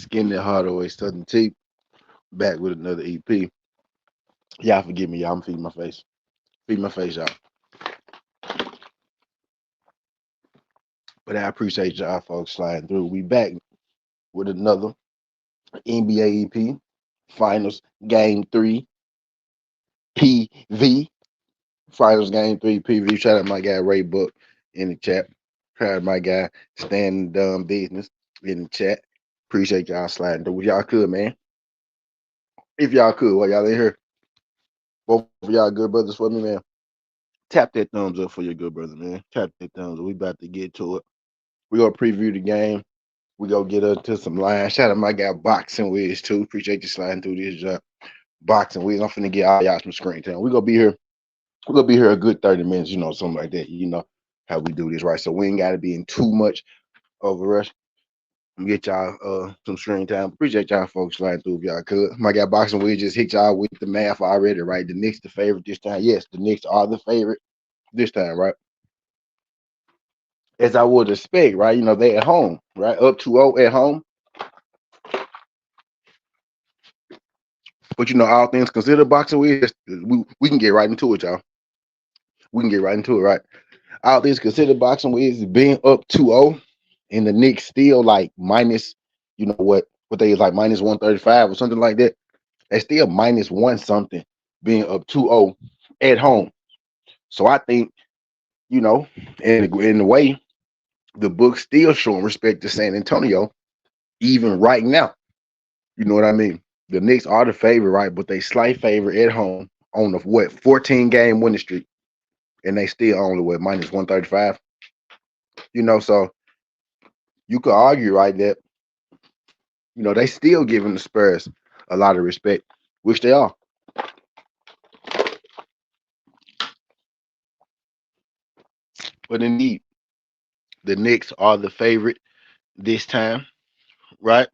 Skin that hard away, Southern Tea, back with another EP. Y'all forgive me, y'all. I'm feeding my face. Feed my face, y'all. But I appreciate y'all folks sliding through. We back with another NBA EP Finals Game 3 PV. Finals Game 3 PV. Shout out my guy Ray Book in the chat. Shout out my guy Standing Dumb Business in the chat. Appreciate y'all sliding through. If y'all could, man. If y'all could, while y'all in here, both of y'all good brothers for me, man. Tap that thumbs up for your good brother, man. Tap that thumbs up. We about to get to it. We gonna preview the game. We gonna get into some lines. Shout out my guy Boxing Wiz too. Appreciate you sliding through this Boxing Wiz. I'm finna get all y'all some screen time. We gonna be here. We're gonna be here a good 30 minutes, something like that. You know how we do this, right? So we ain't gotta be in too much of a rush. Get y'all some screen time. Appreciate y'all folks sliding through if y'all could. My guy Boxing Wiz just hit y'all with the math already, right? The Knicks the favorite this time. Yes, the Knicks are the favorite this time, right? As I would expect, right? They at home, right? Up 2-0 at home. But all things considered, Boxing Wiz, we can get right into it, y'all. We can get right into it, right? All things considered, Boxing Wiz being up 2-0 and the Knicks still like minus, what they is like minus 135 or something like that. They still minus one something being up 2-0 at home. So I think, in a way, the book's still showing respect to San Antonio, even right now. You know what I mean? The Knicks are the favorite, right? But they slight favorite at home on the 14-game winning streak. And they still only minus 135. So you could argue, right, that they still giving the Spurs a lot of respect, which they are. But indeed, the Knicks are the favorite this time, right?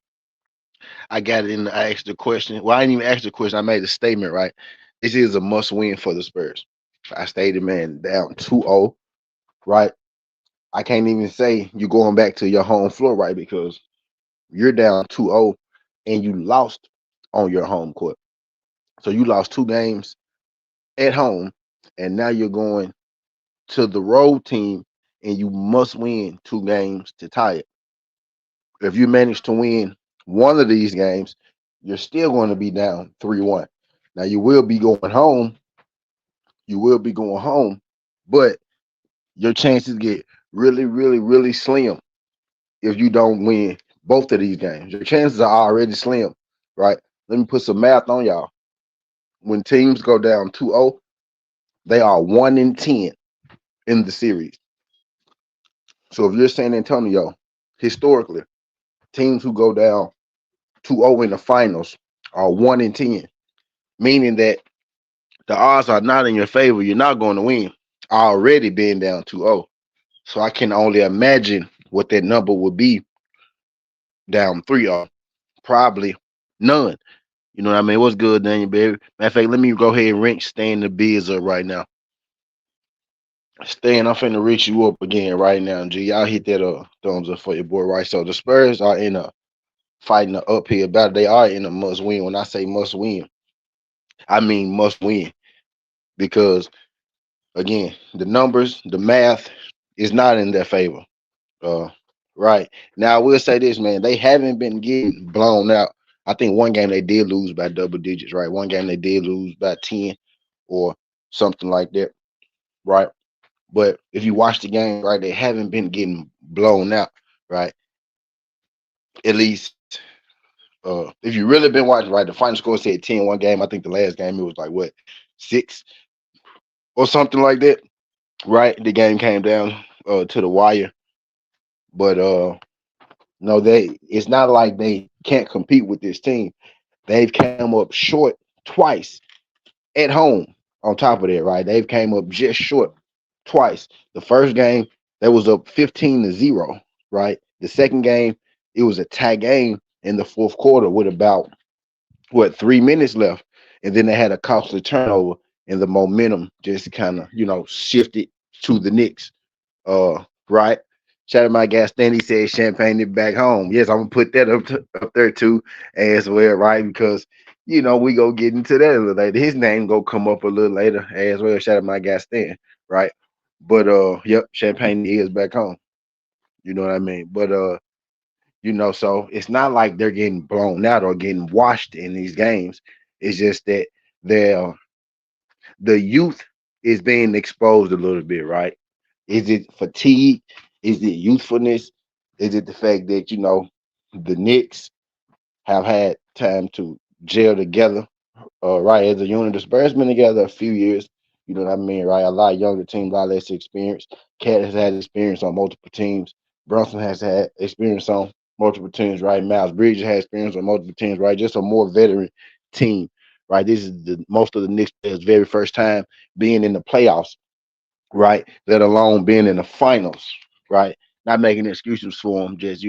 I got it in. I asked the question. Well, I didn't even ask the question. I made a statement, right? This is a must-win for the Spurs. I stated, man, down 2-0, right? I can't even say you're going back to your home floor, right? Because you're down 2-0 and you lost on your home court. So you lost 2 games at home, and now you're going to the road team and you must win 2 games to tie it. If you manage to win one of these games, you're still going to be down 3-1. Now you will be going home. You will be going home, but your chances get really, really, really slim if you don't win both of these games. Your chances are already slim, right? Let me put some math on y'all. When teams go down 2-0, they are 1-10 in the series. So if you're San Antonio, historically, teams who go down 2-0 in the finals are 1-10, meaning that the odds are not in your favor. You're not going to win. Already being down 2-0. So I can only imagine what that number would be down 3-0. Probably none. You know what I mean? What's good, Daniel Berry? Matter of fact, let me go ahead and rank Stan the Biz up right now. Stan, I'm finna reach you up again right now, G. Y'all hit that thumbs up for your boy, right? So the Spurs are in a fighting an uphill battle. They are in a must win. When I say must win, I mean must win. Because again, the numbers, the math is not in their favor. Right. Now I will say this, man, they haven't been getting blown out. I think one game they did lose by double digits, right? One game they did lose by 10 or something like that, right? But if you watch the game, right, they haven't been getting blown out, right? At least if you really been watching, right, the final score said 10 one game. I think the last game it was like what, 6 or something like that, right? The game came down to the wire. But no, it's not like they can't compete with this team. They've came up short twice at home. On top of that, right? They've came up just short twice. The first game, they was up 15-0, right? The second game, it was a tie game in the fourth quarter with about 3 minutes left. And then they had a costly turnover and the momentum just kind of, shifted to the Knicks. Right. Shout out my guy Stan. He said champagne it back home. Yes, I'm gonna put that up there too as well, right? Because we go get into that a little later. His name go come up a little later as well. Shout out my guy Stan, right? But yep, champagne is back home. You know what I mean? But so it's not like they're getting blown out or getting washed in these games. It's just that they're the youth is being exposed a little bit, right? Is it fatigue? Is it youthfulness? Is it the fact that the Knicks have had time to gel together, right, as a unit? The Spurs been together a few years. You know what I mean, right? A lot younger teams, a lot less experience. Cat has had experience on multiple teams. Brunson has had experience on multiple teams, right? Miles Bridges has experience on multiple teams, right? Just a more veteran team, right? This is the most of the Knicks players' very first time being in the playoffs, right? Let alone being in the finals, right? Not making excuses for them, just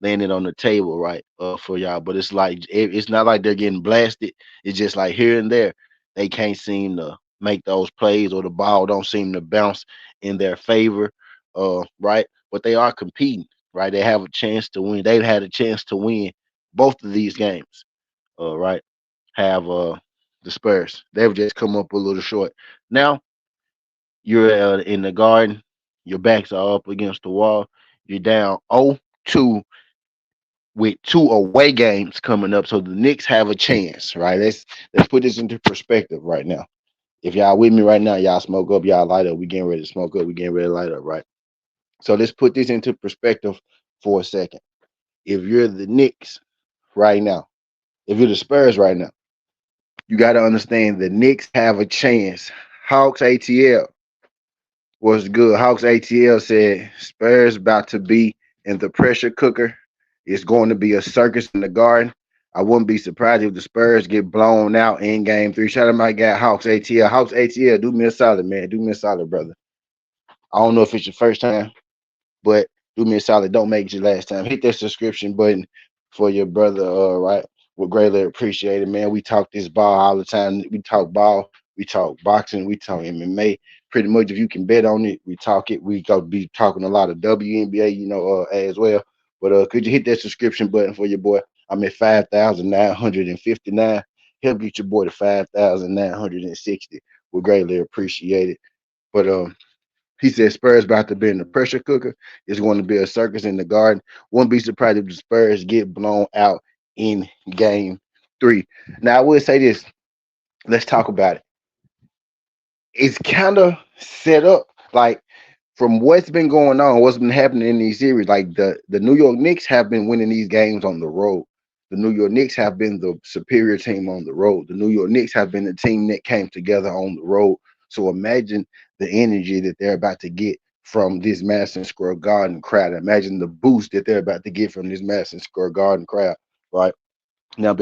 laying it on the table, right? For y'all, but it's like it's not like they're getting blasted. It's just like here and there, they can't seem to make those plays, or the ball don't seem to bounce in their favor, right? But they are competing, right? They have a chance to win. They've had a chance to win both of these games, right? Have the Spurs. They've just come up a little short. Now you're in the garden. Your backs are up against the wall. You're down 0-2 with two away games coming up. So the Knicks have a chance, right? Let's put this into perspective right now. If y'all with me right now, y'all smoke up, y'all light up. We getting ready to smoke up. We getting ready to light up, right? So let's put this into perspective for a second. If you're the Knicks right now, if you're the Spurs right now, you got to understand the Knicks have a chance. Hawks ATL was good. Hawks ATL said Spurs about to be in the pressure cooker. It's going to be a circus in the garden. I wouldn't be surprised if the Spurs get blown out in game 3. Shout out my guy Hawks ATL. Hawks ATL, do me a solid, man. Do me a solid, brother. I don't know if it's your first time, but do me a solid. Don't make it your last time. Hit that subscription button for your brother, right? We'll greatly appreciate it, man. We talk this ball all the time. We talk ball, we talk boxing, we talk MMA. Pretty much, if you can bet on it, we talk it. We go be talking a lot of WNBA, as well. But could you hit that subscription button for your boy? I'm at 5,959. Help get your boy to 5,960. We greatly appreciate it. But he said Spurs about to be in the pressure cooker. It's going to be a circus in the garden. Won't be surprised if the Spurs get blown out in game 3. Now, I will say this. Let's talk about it. It's kind of set up like from what's been going on, what's been happening in these series. Like the New York Knicks have been winning these games on the road. The New York Knicks have been the superior team on the road. The New York Knicks have been the team that came together on the road. So imagine the energy that they're about to get from this Madison Square Garden crowd. Imagine the boost that they're about to get from this Madison Square Garden crowd, right? Now,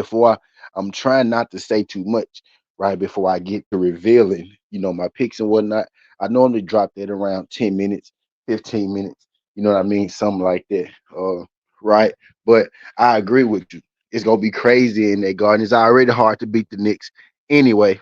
I'm trying not to say too much, right? Before I get to revealing, my picks and whatnot. I normally drop that around 10 minutes, 15 minutes, you know what I mean? Something like that. Right. But I agree with you. It's gonna be crazy in that garden. It's already hard to beat the Knicks anyway,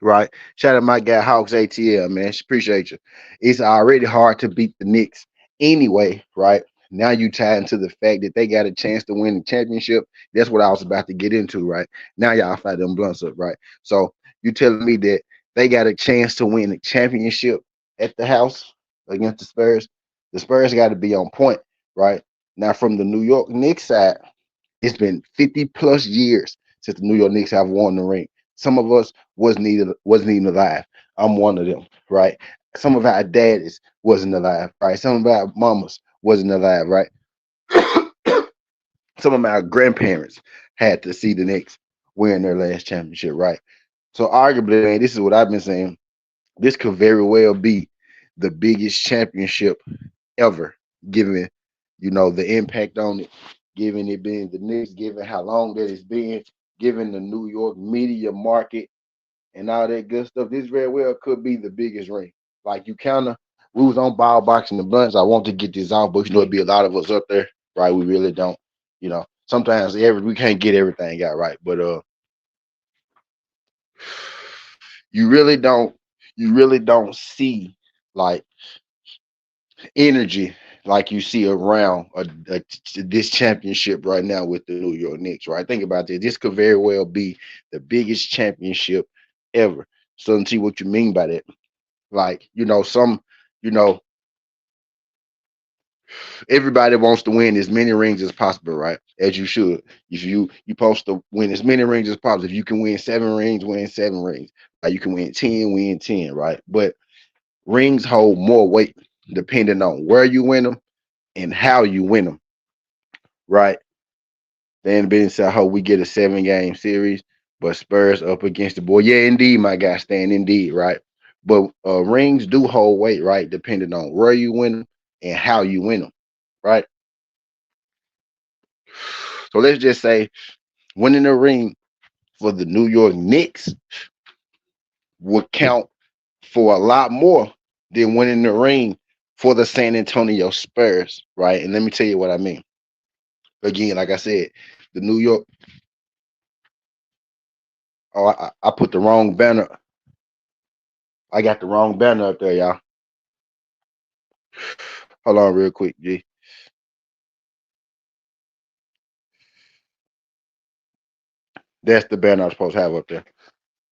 right? Shout out my guy Hawks ATL, man. Appreciate you. It's already hard to beat the Knicks anyway, right? Now you tie into the fact that they got a chance to win the championship. That's what I was about to get into, right? Now y'all fight them blunts up, right? So you telling me that they got a chance to win the championship at the house against the Spurs? The Spurs got to be on point, right? Now from the New York Knicks side, it's been 50 plus years since the New York Knicks have won the ring. Some of us wasn't even alive. I'm one of them, right? Some of our daddies wasn't alive, right? Some of our mamas wasn't alive, right? Some of my grandparents had to see the Knicks win their last championship, right? So arguably, man, this is what I've been saying. This could very well be the biggest championship ever, given the impact on it, given it being the Knicks, given how long that it's been, given the New York media market and all that good stuff. This very well could be the biggest ring. Like we was on ball boxing the blunts. I want to get this off, but it'd be a lot of us up there, right? We really don't, Sometimes we can't get everything out right, but you really don't see like energy. like you see around this championship right now with the New York Knicks, right? Think about this. This could very well be the biggest championship ever. So, let's see what you mean by that. Like, you know, everybody wants to win as many rings as possible, right? As you should. If you supposed to win as many rings as possible. If you can win 7 rings, win 7 rings. Like you can win 10, right? But rings hold more weight depending on where you win them and how you win them, right? Then being said, how we get a 7 game series, but Spurs up against the boy. Yeah, indeed, my guy, Stan, indeed, right? But rings do hold weight, right? Depending on where you win them and how you win them, right? So let's just say winning the ring for the New York Knicks would count for a lot more than winning the ring for the San Antonio Spurs, right? And let me tell you what I mean. Again, like I said, the New York. Oh, I put the wrong banner. I got the wrong banner up there, y'all. Hold on, real quick, G. That's the banner I'm supposed to have up there.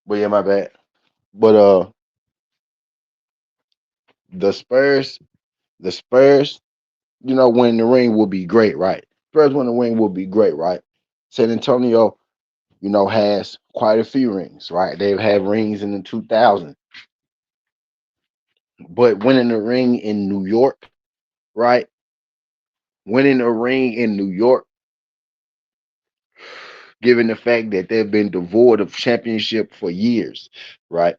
But yeah, my bad. But the Spurs, the Spurs, winning the ring will be great, right? Spurs winning the ring will be great, right? San Antonio, has quite a few rings, right? They've had rings in the 2000s, but winning the ring in New York, right? Winning a ring in New York, given the fact that they've been devoid of championship for years, right?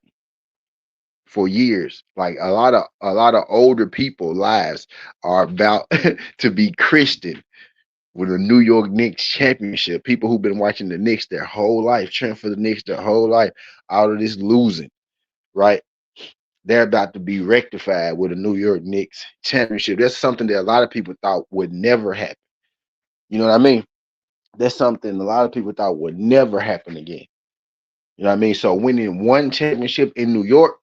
For years, like a lot of older people lives are about to be Christian with a New York Knicks championship. People who've been watching the Knicks their whole life, cheering for the Knicks their whole life, out of this losing, right? They're about to be rectified with a New York Knicks championship. That's something that a lot of people thought would never happen. You know what I mean? That's something a lot of people thought would never happen again. You know what I mean? So winning one championship in New York,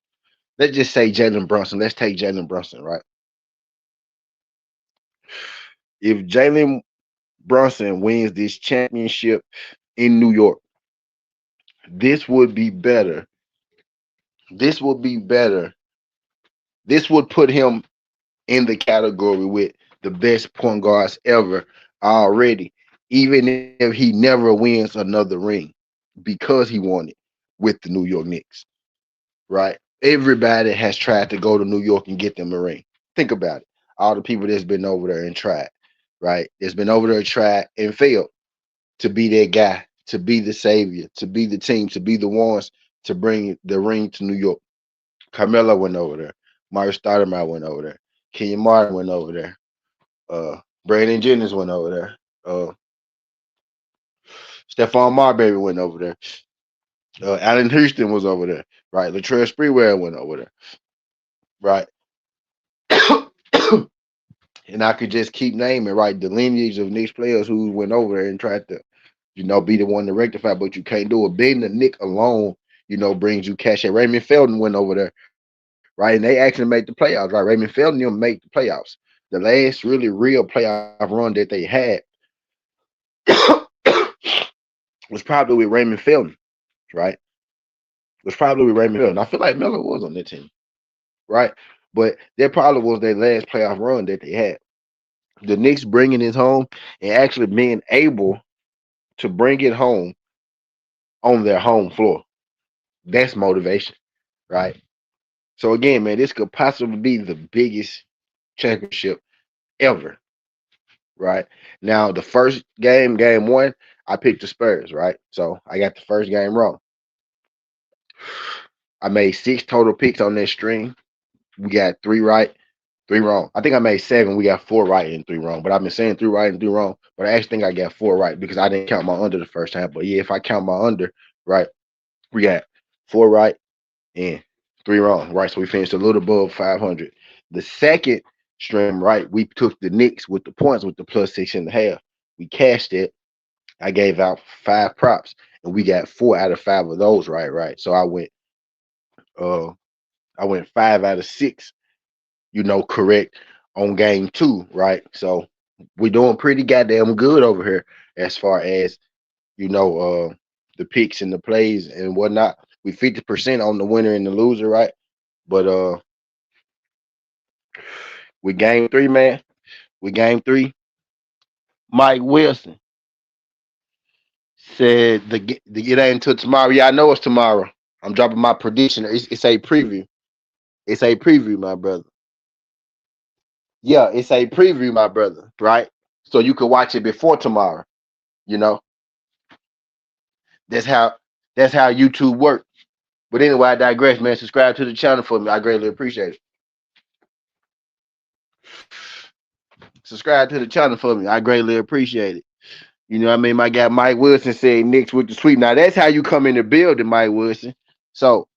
let's just say Jalen Brunson. Let's take Jalen Brunson, right? If Jalen Brunson wins this championship in New York, this would be better. This would be better. This would put him in the category with the best point guards ever already, even if he never wins another ring because he won it with the New York Knicks, right? Everybody has tried to go to New York and get them a ring. Think about it. All the people that's been over there and tried, right? That's been over there and tried and failed to be that guy, to be the savior, to be the team, to be the ones to bring the ring to New York. Carmelo went over there. Mario Stoudemire went over there. Kenyon Martin went over there. Brandon Jennings went over there. Stephon Marbury went over there. Allen Houston was over there. Right. Latrell Sprewell went over there. Right. And I could just keep naming, right, the lineage of Knicks players who went over there and tried to, be the one to rectify, but you can't do it. Being the Nick alone, brings you cash. Raymond Felton went over there, right? And they actually made the playoffs, right? Raymond Felton them made the playoffs. The last really real playoff run that they had was probably with Raymond Felton, right? Was probably with Raymond Felton. I feel like Miller was on that team, right? But that probably was their last playoff run that they had. The Knicks bringing it home and actually being able to bring it home on their home floor. That's motivation, right? So again, man, this could possibly be the biggest championship ever, right? Now, the first game, game one, I picked the Spurs, right? So I got the first game wrong. I made 6 total picks on that stream. We got 3 right, 3 wrong. I think I made 7. We got 4 right and 3 wrong. But I've been saying 3 right and 3 wrong. But I actually think I got 4 right because I didn't count my under the first time. But yeah, if I count my under, right, we got 4 right and 3 wrong. Right. So we finished a little above 500. The second stream, right, we took the Knicks with the points with the +6.5. We cashed it. I gave out 5 props and we got 4 out of 5 of those right. So uh I went 5 out of 6, correct on game 2, right? So we're doing pretty goddamn good over here as far as the picks and the plays and whatnot. We 50% on the winner and the loser, right? But with game 3, man, with game 3, Mike Wilson said the it ain't until tomorrow. Yeah, I know it's tomorrow. I'm dropping my prediction. It's a preview. It's a preview, my brother. Yeah, it's a preview, my brother. Right? So you can watch it before tomorrow. You know, that's how YouTube works. But anyway, I digress, man. Subscribe to the channel for me. I greatly appreciate it. Subscribe to the channel for me. I greatly appreciate it. You know what I mean? My guy Mike Wilson said Knicks with the sweep. Now that's how you come in the building, Mike Wilson. So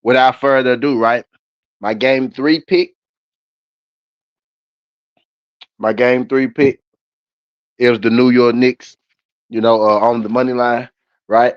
without further ado, right? My game 3 pick. My game 3 pick. It was the New York Knicks, on the money line, right?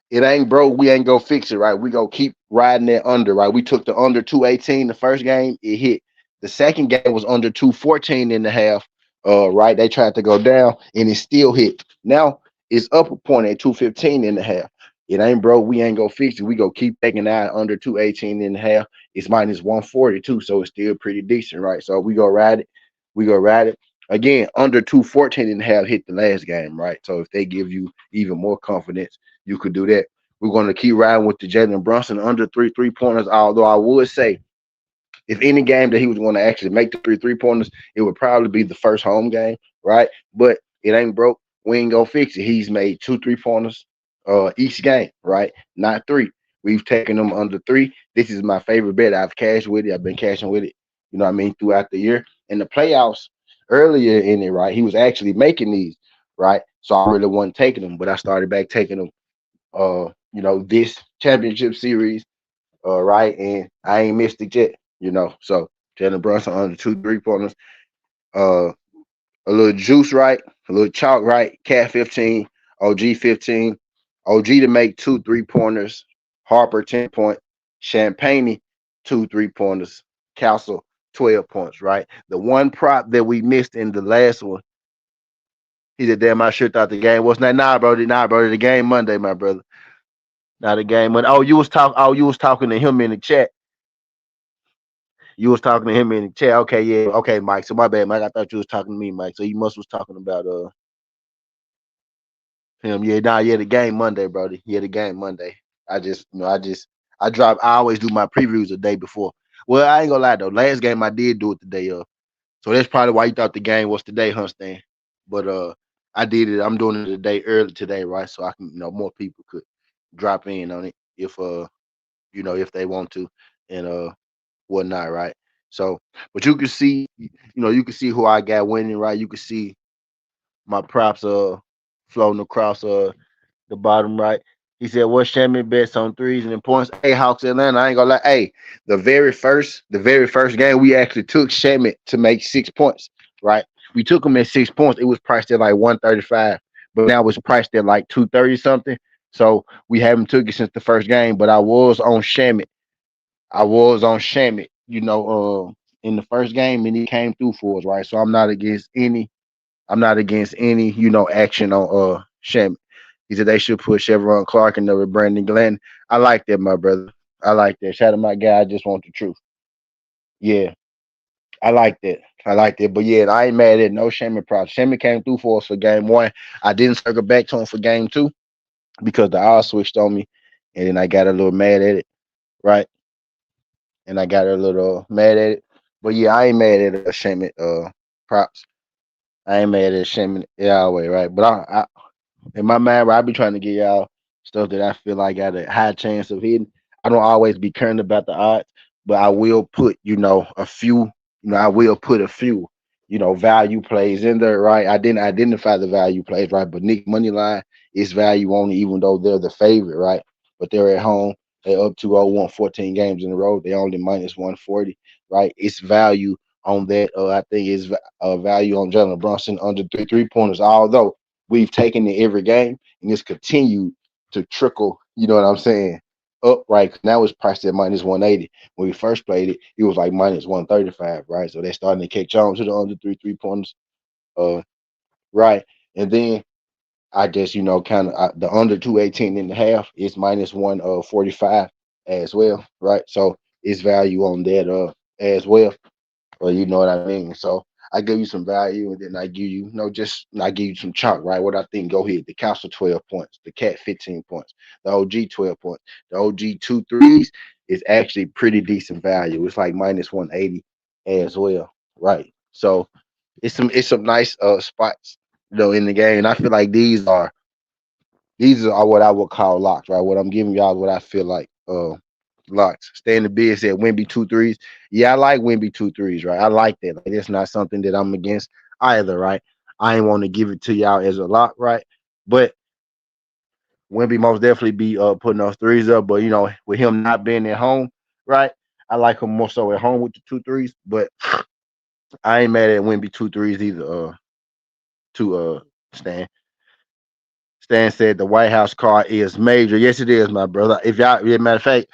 It ain't broke. We ain't go fix it, right? We go keep riding that under, right? We took the under 218 the first game. It hit. The second game was under 214 and a half. Right? They tried to go down and it still hit. Now it's up a point at 215 and a half. It ain't broke. We ain't go fix it. We go keep taking that under 218 and a half. It's minus 142, so it's still pretty decent, right? So we go ride it. We go ride it. Again, under 214 and a half hit the last game, right? So if they give you even more confidence, you could do that. We're going to keep riding with the Jalen Brunson under 3 3-pointers. Although I would say, if any game that he was going to actually make the 3 3-pointers, it would probably be the first home game, right? But it ain't broke. We ain't gonna fix it. He's made 2 3-pointers each game, right? Not 3. We've taken them under 3. This is my favorite bet. I've cashed with it. I've been cashing with it, throughout the year. In the playoffs earlier in it, right? He was actually making these, right? So I really wasn't taking them, but I started back taking them this championship series, right? And I ain't missed it yet. So Jalen Brunson under 2 3-pointers, a little juice, right? A little chalk, right? Cat 15, OG 15, OG to make 2 3-pointers, Harper 10 point, Champagne 2 3-pointers, Castle 12 points, right? The one prop that we missed in the last one, he said, damn, I sure thought the game was not. Nah, bro, the game Monday, my brother. Not a game when you was talking to him in the chat. You was talking to him in the chat. Okay, yeah, okay, Mike. So my bad, Mike. I thought you was talking to me, Mike. So you must was talking about him. Yeah, the game Monday, brody. Yeah, the game Monday. I always do my previews the day before. Well, I ain't gonna lie though. Last game I did do it the day of. So that's probably why you thought the game was today, Hunstan. But I did it. I'm doing it the day early today, right? So I can, more people could drop in on it if they want to and whatnot, right? So, but you can see, who I got winning, right? You can see my props floating across the bottom right. He said, "What Shammy bets on threes and points?" Hey, Hawks Atlanta. I ain't gonna lie. Hey, the very first game we actually took Shammy to make 6 points, right? We took him at 6 points. It was priced at like 135, but now it's priced at like 230 something. So we haven't took it since the first game. But I was on Shammy. In the first game, and he came through for us, right? So I'm not against any. Action on Shammy. He said they should put Chevron Clark and with Brandon Glenn. I like that, my brother. I like that. Shout out to my guy. I just want the truth. Yeah, I like that. I like that. But yeah, I ain't mad at no Shammy props. Shammy came through for us for game 1. I didn't circle back to him for game 2 because the odds switched on me, and then I got a little mad at it, right? And I got a little mad at it. But yeah, I ain't mad at Shammy props. I ain't mad at Shammy Yahweh, right? But I in my mind, where I be trying to get y'all stuff that I feel like got a high chance of hitting. I don't always be caring about the odds, but I will put, a few, I will put a few, value plays in there, right? I didn't identify the value plays, right? But Nick Moneyline is value only, even though they're the favorite, right? But they're at home. They're up 2-0, 14 games in a row. They only minus 140, right? It's value on that. I think it's value on Jalen Brunson under 3 3-pointers, although we've taken it every game and it's continued to trickle, you know what I'm saying, up, right? 'Cause now it's priced at minus 180. When we first played it, it was like minus 135, right? So they're starting to catch on to the under three pointers. Uh, right. And then I just, kind of the under 218 and a half is minus 145 as well, right? So it's value on that as well. Or you know what I mean? So I give you some value and then I give you, I give you some chunk, right? What I think go ahead. The Castle 12 points, the Cat 15 points, the OG 12 points, the OG 2 threes is actually pretty decent value. It's like minus 180 as well. Right. So it's some nice spots, in the game. And I feel like these are what I would call locks, right? What I'm giving y'all is what I feel like locks. Stay in the bid said Wimby 2 threes. Yeah, I like Wimby 2 threes, right? I like that. Like it's not something that I'm against either, right? I ain't want to give it to y'all as a lock, right? But Wimby most definitely be putting those threes up. But with him not being at home, right? I like him more so at home with the 2 threes. But I ain't mad at Wimby 2 threes either. To Stan. Stan said the White House car is major. Yes, it is, my brother. If y'all, yeah, matter of fact,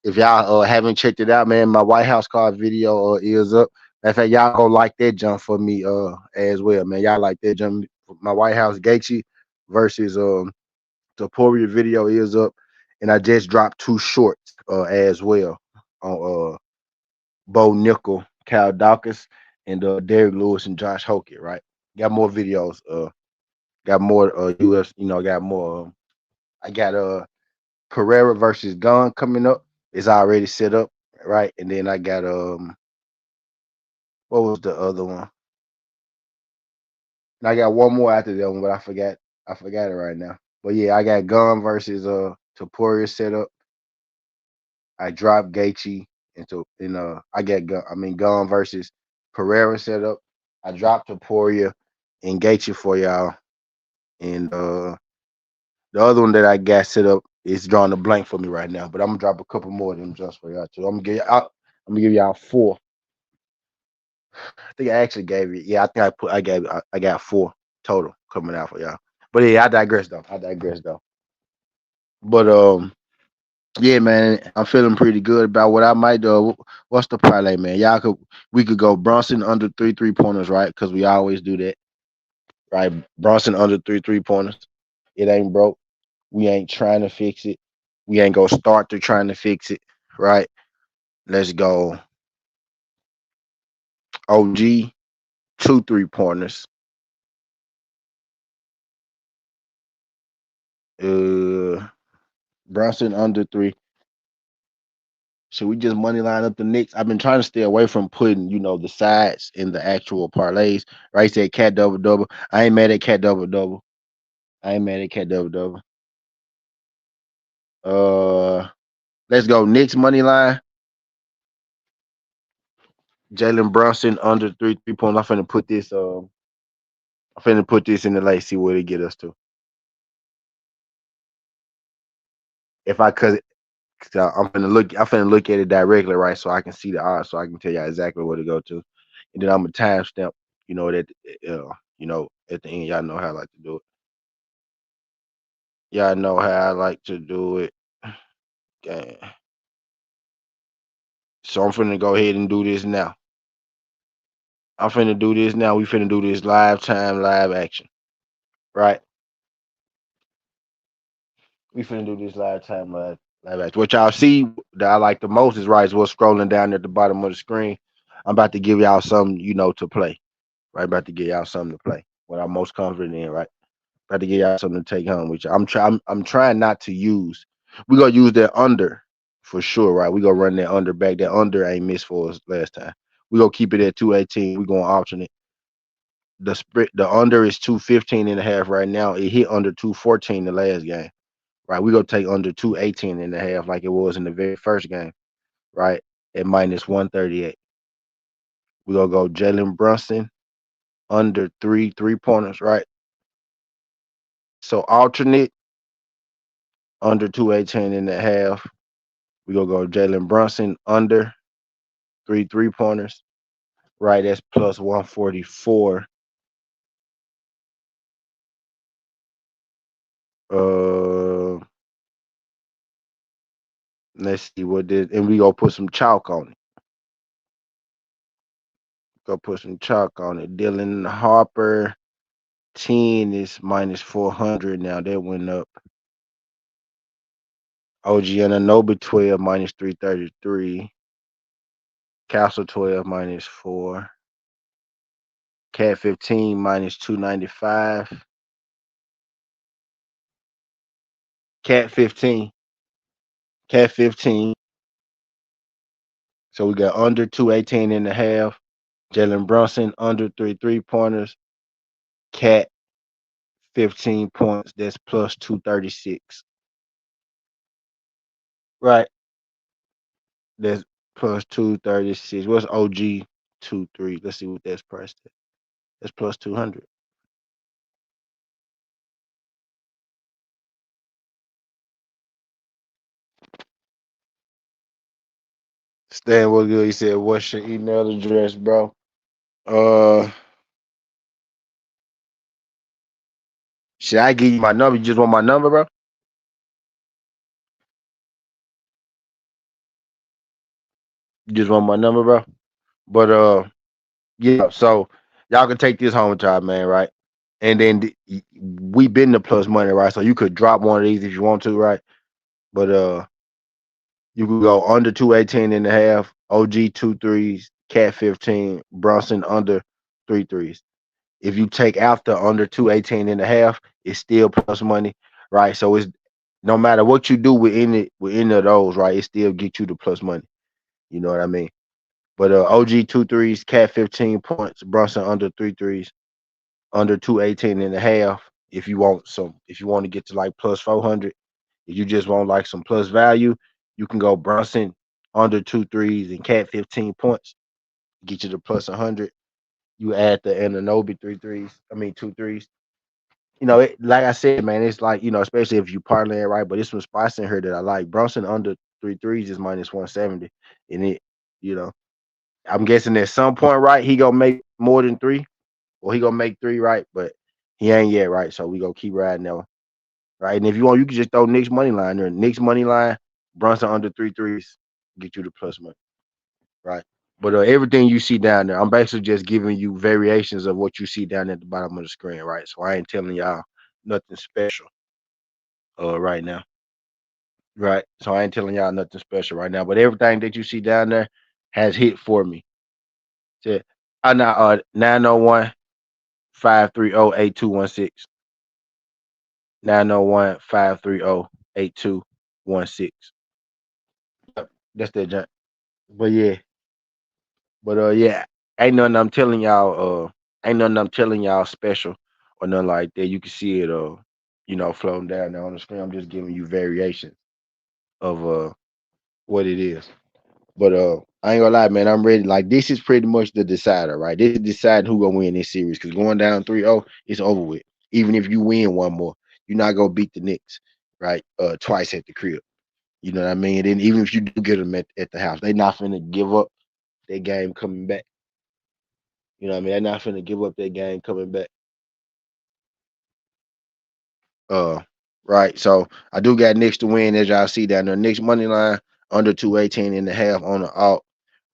if y'all haven't checked it out, man, my White House car video is up. Matter of fact, y'all go like that jump for me as well, man. Y'all like that jump. My White House Gaethje versus Taporia video is up, and I just dropped 2 shorts as well on Bo Nickel, Cal Dawkins, and Derek Lewis and Josh Hokett. Right, got more videos. Got more US. Got more. I got Pereira versus Gunn coming up. It's already set up, right? And then I got what was the other one? And I got one more after that one, but I forgot. I forgot it right now. But yeah, I got Gunn versus Taporia set up. I dropped Gaethje I got Gunn versus Pereira set up. I dropped Taporia and Gaethje for y'all. And the other one that I got set up is drawing a blank for me right now. But I'm gonna drop a couple more of them just for y'all too. I'm gonna give y'all 4. I think I actually gave you. Yeah, I think I got 4 total coming out for y'all. But yeah, I digress though. But yeah, man, I'm feeling pretty good about what I might do. What's the parlay, man? We could go Bronson under 3 3 pointers, right? Because we always do that, right? Bronson under 3 3 pointers. It ain't broke. We ain't trying to fix it. We ain't gonna start to trying to fix it, right? Let's go OG 2 3 pointers. Uh, Bronson under 3. Should we just money line up the Knicks? I've been trying to stay away from putting, the sides in the actual parlays. Right? Said cat double double. I ain't mad at cat double double. I ain't mad at cat double double. Let's go Knicks money line. Jalen Brunson under 3 3 points. I'm finna put this in the late. See where they get us to. If I cause I'm finna look at it directly, right? So I can see the odds, so I can tell you exactly where to go to, and then I'm a timestamp. That at the end, y'all know how I like to do it. Y'all know how I like to do it. Okay. So I'm finna go ahead and do this now. I'm finna do this now. We finna do this live time, live action. Right? We finna do this live time, live action. What y'all see that I like the most is right, is what's scrolling down at the bottom of the screen. I'm about to give y'all something, to play. Right? About to give y'all something to play. What I'm most confident in, right? About to give y'all something to take home with you. I'm trying not to use. We gonna use that under for sure, right? We gonna run that under back. That under ain't missed for us last time. We gonna keep it at 218. We gonna alternate. The under is 215 and a half right now. It hit under 214 the last game. Right. We gonna take under 218 and a half like it was in the very first game, right? At minus 138. We gonna go Jalen Brunson under 3 3 pointers, right? So alternate under 218 and a half. We gonna go Jalen Brunson under 3 3 pointers. Right, that's plus 144. Uh Let's see what this, and we gonna put some chalk on it. Go put some chalk on it. Dylan Harper 10 is minus 400 now. That went up. OG Ananobi 12 minus 333. Castle 12 minus 4. Cat 15 minus 295. Cat 15. Cat 15. So we got under 218 and a half. Jalen Brunson under 3 3-pointers. Cat 15 points. That's plus 236. Right. That's plus 236. What's OG 23? Let's see what that's priced at. That's plus 200. Stan was good. He said, "What's your email address, bro?" Uh, should I give you my number? You just want my number, bro? You just want my number, bro? But yeah. So y'all can take this home with y'all, man, right? And then we been the plus money, right? So you could drop one of these if you want to, right? But you could go under 218 and a half, OG 2 3s, Cat 15, Brunson under 3 3s. If you take after under 218 and a half, it's still plus money, right? So it's no matter what you do with any of those, right? It still get you the plus money. You know what I mean? But OG 2 3s, Cat 15 points, Brunson under 3 3s, under 218 and a half. If you want to get to like plus 400, if you just want like some plus value, you can go Brunson under 2 3s and Cat 15 points, get you to plus 100. You add the Ananobi 3 3s, I mean 2 3s. Like I said, man, it's like, especially if you parlay it right, but there's some spots in here that I like. Brunson under 3 3s is minus 170. And you know, I'm guessing at some point, right, he gonna make more than three, or he gonna make three, right? But he ain't yet, right? So we gonna keep riding now. Right. And if you want, you can just throw Knicks money line there. Knicks money line, Brunson under 3 3s, get you the plus money. Right. But everything you see down there, I'm basically just giving you variations of what you see down at the bottom of the screen, right? So I ain't telling y'all nothing special right now. Right. So I ain't telling y'all nothing special right now. But everything that you see down there has hit for me. So, I now 901 530 8216. 901 530 8216. That's that junk. But yeah. But yeah, ain't nothing I'm telling y'all special or nothing like that. You can see it floating down there on the screen. I'm just giving you variations of what it is. But I ain't gonna lie, man, I'm ready. Like, this is pretty much the decider, right? This is deciding who gonna win this series. Cause going down 3-0, it's over with. Even if you win one more, you're not gonna beat the Knicks, right? Twice at the crib. You know what I mean? And then even if you do get them at the house, they not finna give up their game coming back. You know what I mean? They're not finna give up their game coming back. Uh, right. So I do got Knicks to win, as y'all see down there. Knicks money line under 218 and a half on the alt.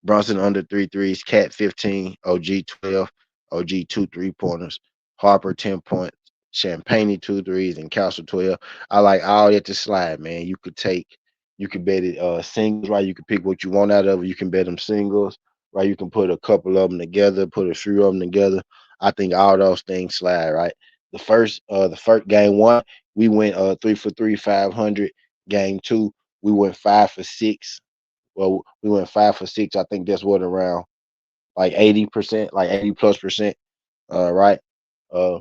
Brunson under 3 3s. Cat 15. OG 12. OG 2 3-pointers. Harper 10 points. Champagne 2 3s and Castle 12. I like all that to slide, man. You could bet it singles, right? You can pick what you want out of it. You can bet them singles, right? You can put a couple of them together, put a few of them together. I think all those things slide, right? The first game one, we went 3 for 3, 500. Game two, we went 5 for 6. Well, we went 5 for 6. I think that's what, around like 80%, like 80+%, right? Uh,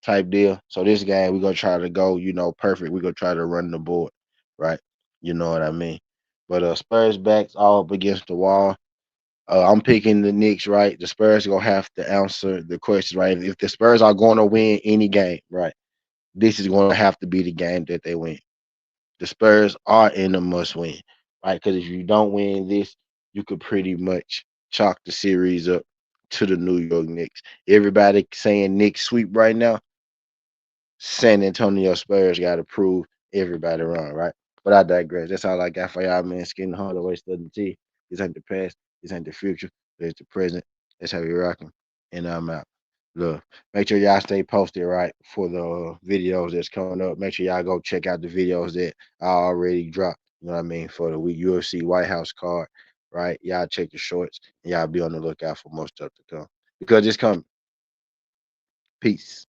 type deal. So this game we're gonna try to go, perfect. We're gonna try to run the board, right? You know what I mean? But Spurs backs all up against the wall. I'm picking the Knicks, right? The Spurs gonna have to answer the question, right? If the Spurs are gonna win any game, right, this is gonna have to be the game that they win. The Spurs are in a must win, right? Because if you don't win this, you could pretty much chalk the series up to the New York Knicks. Everybody saying Knicks sweep right now. San Antonio Spurs got to prove everybody wrong, right? But I digress. That's all I got for y'all, man. Skin the heart away, studying tea. This ain't the past. This ain't the future. It's the present. That's how we rocking. And I'm out. Look, make sure y'all stay posted, right, for the videos that's coming up. Make sure y'all go check out the videos that I already dropped. You know what I mean? For the UFC White House card, right? Y'all check the shorts and y'all be on the lookout for more stuff to come because it's coming. Peace.